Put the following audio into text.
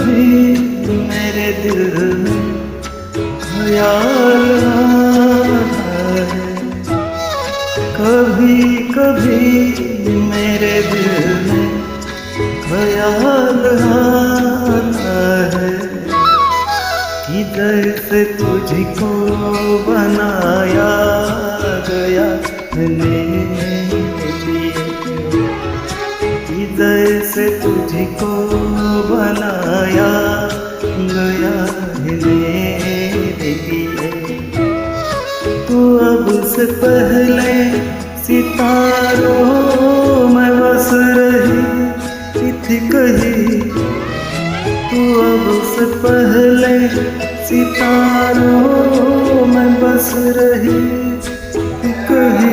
कभी मेरे दिल में ख्याल आता है, कभी कभी मेरे दिल में ख्याल आता है कि जैसे तुझको बनाया गया मैंने लिए, कि जैसे तुझको बनाया गया है मेरे लिए। तू अब से पहले सितारों में बस रही थी कहीं, तू अब से पहले सितारों में बस रही थी कहीं।